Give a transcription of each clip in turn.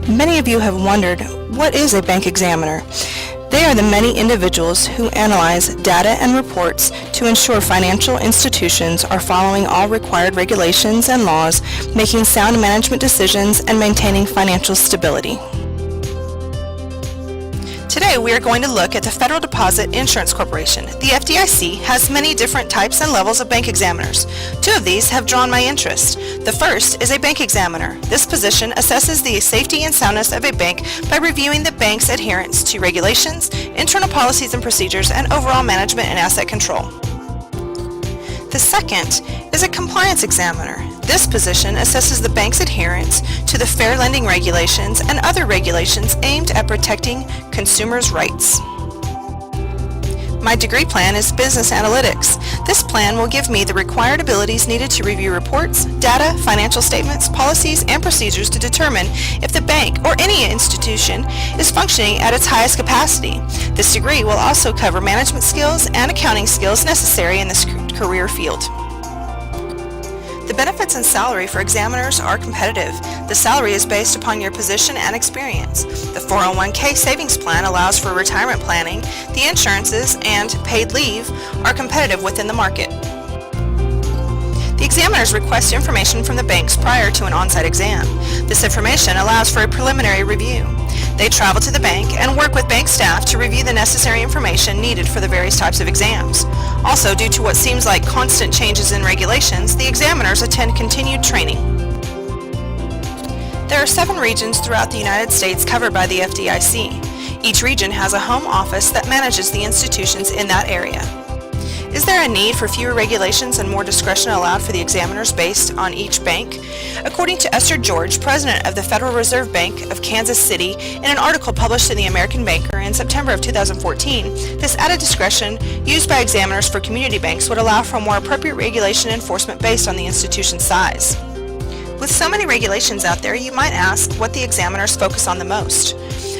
Many of you have wondered, what is a bank examiner? They are the many individuals who analyze data and reports to ensure financial institutions are following all required regulations and laws, making sound management decisions, and maintaining financial stability. Today we are going to look at the Federal Deposit Insurance Corporation. The FDIC has many different types and levels of bank examiners. Two of these have drawn my interest. The first is a bank examiner. This position assesses the safety and soundness of a bank by reviewing the bank's adherence to regulations, internal policies and procedures, and overall management and asset control. The second is a compliance examiner. This position assesses the bank's adherence to the fair lending regulations and other regulations aimed at protecting consumers' rights. My degree plan is Business Analytics. This plan will give me the required abilities needed to review reports, data, financial statements, policies, and procedures to determine if the bank or any institution is functioning at its highest capacity. This degree will also cover management skills and accounting skills necessary in this career field. The benefits and salary for examiners are competitive. The salary is based upon your position and experience. The 401k savings plan allows for retirement planning. The insurances and paid leave are competitive within the market. The examiners request information from the banks prior to an on-site exam. This information allows for a preliminary review. They travel to the bank and work with bank staff to review the necessary information needed for the various types of exams. Also, due to what seems like constant changes in regulations, the examiners attend continued training. There are 7 regions throughout the United States covered by the FDIC. Each region has a home office that manages the institutions in that area. Is there a need for fewer regulations and more discretion allowed for the examiners based on each bank? According to Esther George, president of the Federal Reserve Bank of Kansas City, in an article published in the American Banker in September of 2014, this added discretion used by examiners for community banks would allow for more appropriate regulation enforcement based on the institution's size. With so many regulations out there, you might ask what the examiners focus on the most.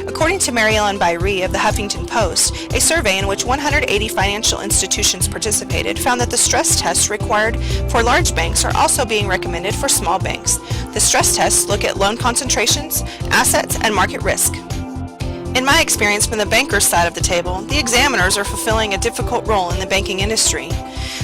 According to Mary Ellen Byree of the Huffington Post, a survey in which 180 financial institutions participated found that the stress tests required for large banks are also being recommended for small banks. The stress tests look at loan concentrations, assets, and market risk. In my experience from the banker's side of the table, the examiners are fulfilling a difficult role in the banking industry.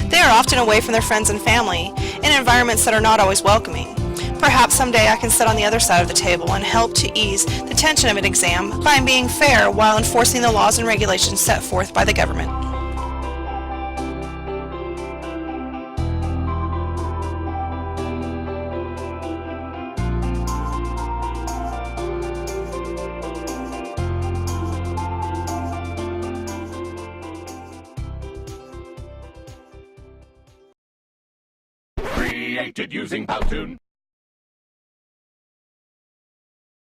They are often away from their friends and family in environments that are not always welcoming. Perhaps someday I can sit on the other side of the table and help to ease the tension of an exam by being fair while enforcing the laws and regulations set forth by the government. Created using Powtoon.